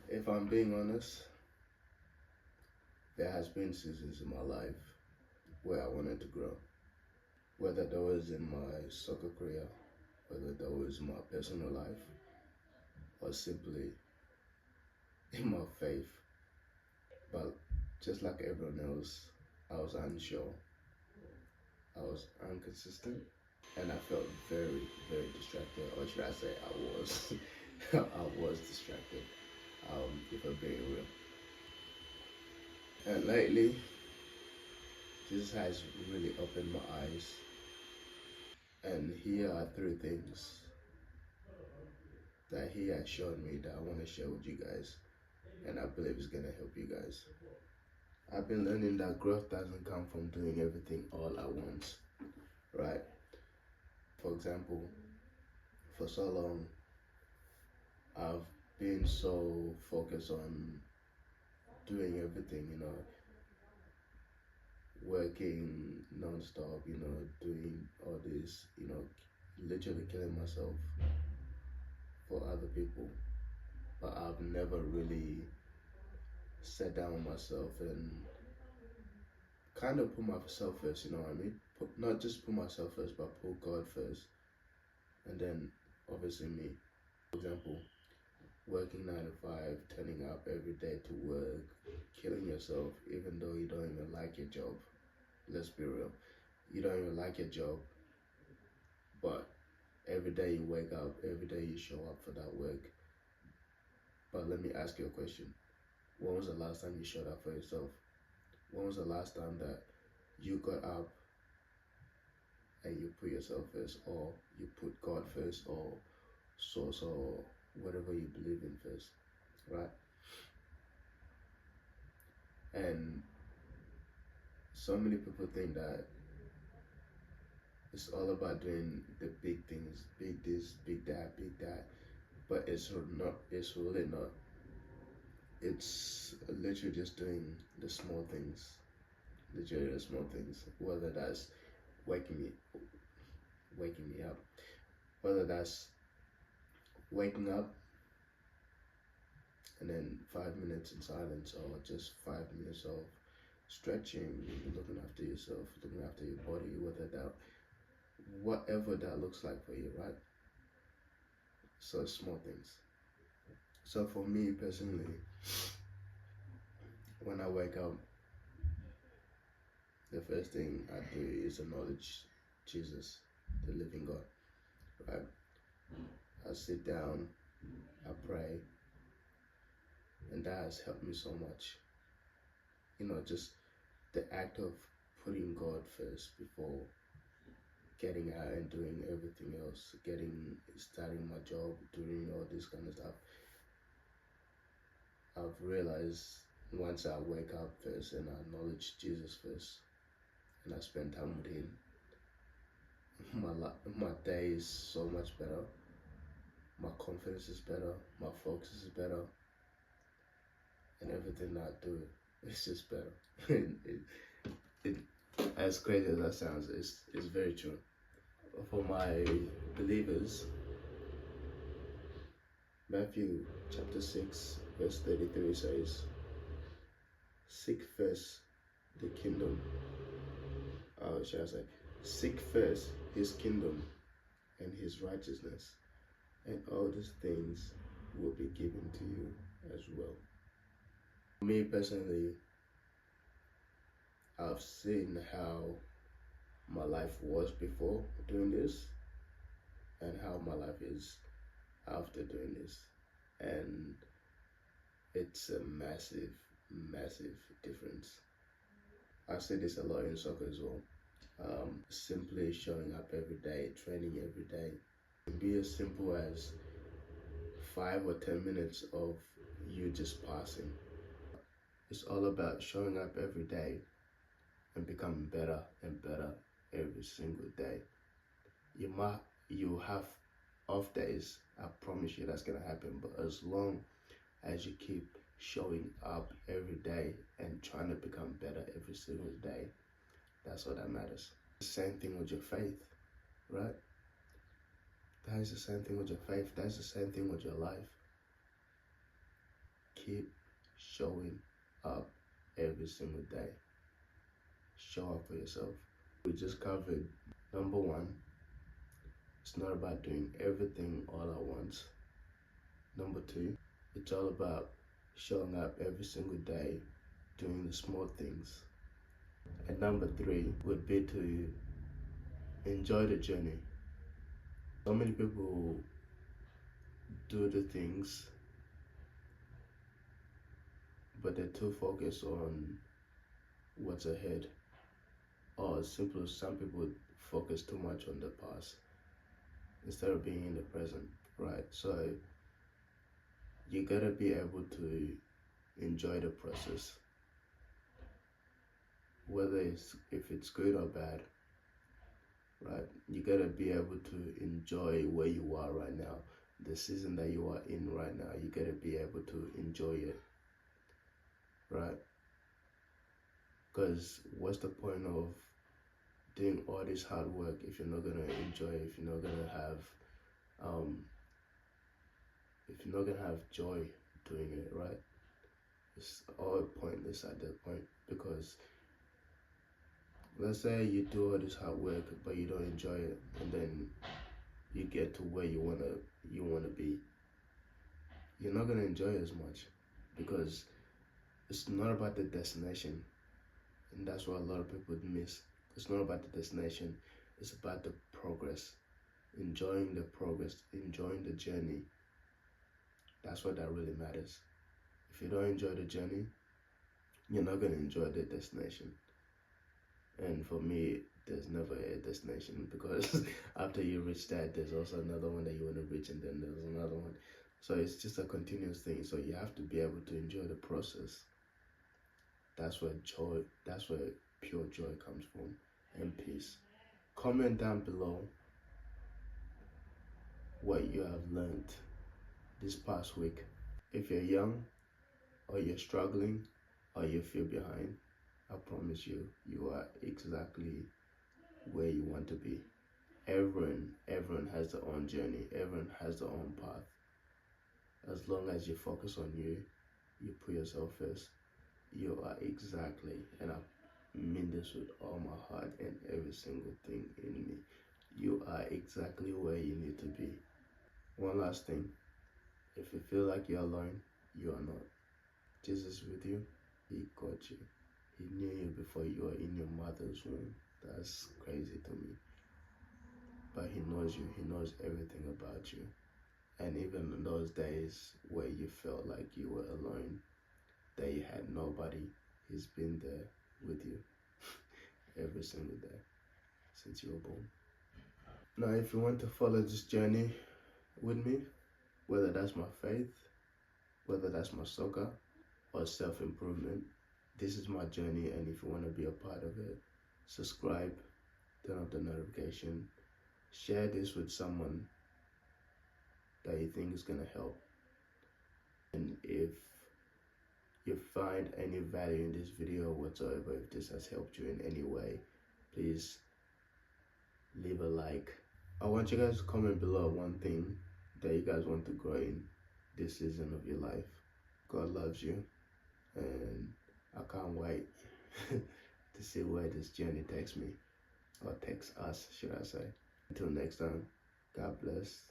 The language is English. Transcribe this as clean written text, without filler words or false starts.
If I'm being honest, there has been seasons in my life where I wanted to grow. Whether that was in my soccer career, whether that was in my personal life, or simply in my faith. But just like everyone else, I was unsure, I was inconsistent, and I felt very, very distracted, or should I say I was. I was distracted, if I'm being real. And lately, this has really opened my eyes. And here are three things that he has shown me that I want to share with you guys. And I believe it's going to help you guys. I've been learning that growth doesn't come from doing everything all at once, right? For example, for so long, I've been so focused on doing everything, working non-stop, doing all this, literally killing myself for other people. But I've never really sat down with myself and kind of put myself first, you know what I mean? Not just put myself first, but put God first. And then obviously me. For example, working 9 to 5, turning up every day to work, killing yourself even though you don't even like your job. Let's be real. You don't even like your job, but every day you wake up, every day you show up for that work. But let me ask you a question. When was the last time you showed up for yourself? When was the last time that you got up and you put yourself first, or you put God first, or source, or whatever you believe in first, right? And so many people think that it's all about doing the big things, big this, big that, but it's not. It's really not. It's literally just doing the small things, literally the small things. Whether that's waking me up, whether that's waking up and then 5 minutes in silence, or just 5 minutes of stretching, looking after yourself, looking after your body, whatever that looks like for you, right? So small things. So for me personally, when I wake up, the first thing I do is acknowledge Jesus, the living God, right? I sit down, I pray, and that has helped me so much. Just the act of putting God first before getting out and doing everything else, starting my job, doing all this kind of stuff. I've realized once I wake up first and I acknowledge Jesus first, and I spend time with Him, my day is so much better. My confidence is better. My focus is better, and everything that I do is just better. As crazy as that sounds, it's very true. For my believers, Matthew chapter 6 verse 33 says, seek first the kingdom, shall I say, seek first His kingdom and His righteousness, and all these things will be given to you as well. Me personally, I've seen how my life was before doing this and how my life is after doing this, and it's a massive, massive difference. I say this a lot in soccer as well. Simply showing up every day, training every day. It can be as simple as 5 or 10 minutes of you just passing. It's all about showing up every day and becoming better and better every single day. You have off days, I promise you that's gonna happen, but as long as you keep showing up every day and trying to become better every single day, that's all that matters. The same thing with your faith, right? That is the same thing with your faith. That's the same thing with your life. keep showing up every single day. Show up for yourself. We just covered number one, it's not about doing everything all at once. Number two, it's all about showing up every single day, doing the small things. And number three would be to enjoy the journey. So many people do the things, but they're too focused on what's ahead. Or simply, some people focus too much on the past instead of being in the present, right? So you gotta be able to enjoy the process, whether if it's good or bad, right? You gotta be able to enjoy where you are right now, the season that you are in right now. You gotta be able to enjoy it, right? Because what's the point of doing all this hard work if you're not gonna enjoy it, if you're not gonna have joy doing it, right? It's all pointless at that point, because let's say you do all this hard work but you don't enjoy it, and then you get to where you wanna be. You're not gonna enjoy it as much, because it's not about the destination, and that's what a lot of people miss. It's not about the destination, it's about the progress. Enjoying the progress, enjoying the journey. That's what that really matters. If you don't enjoy the journey, you're not gonna enjoy the destination. And for me, there's never a destination, because after you reach that, there's also another one that you want to reach, and then there's another one. So it's just a continuous thing. So you have to be able to enjoy the process. That's where pure joy comes from, and peace. Comment down below what you have learned this past week. If you're young, or you're struggling, or you feel behind, I promise you, you are exactly where you want to be. Everyone has their own journey. Everyone has their own path. As long as you focus on you, you put yourself first, you are exactly, and I mean this with all my heart and every single thing in me, you are exactly where you need to be. One last thing, if you feel like you're alone, you are not. Jesus is with you. He got you. He knew you before you were in your mother's womb. That's crazy to me. But he knows you. He knows everything about you. And even in those days where you felt like you were alone, that you had nobody, he's been there with you every single day since you were born. Now, if you want to follow this journey with me, whether that's my faith, whether that's my soccer, or self-improvement, this is my journey, and if you want to be a part of it, subscribe, turn on the notification, share this with someone that you think is going to help. And if you find any value in this video whatsoever, if this has helped you in any way, please leave a like. I want you guys to comment below one thing that you guys want to grow in this season of your life. God loves you, and I can't wait to see where this journey takes me, or takes us, should I say. Until next time, God bless.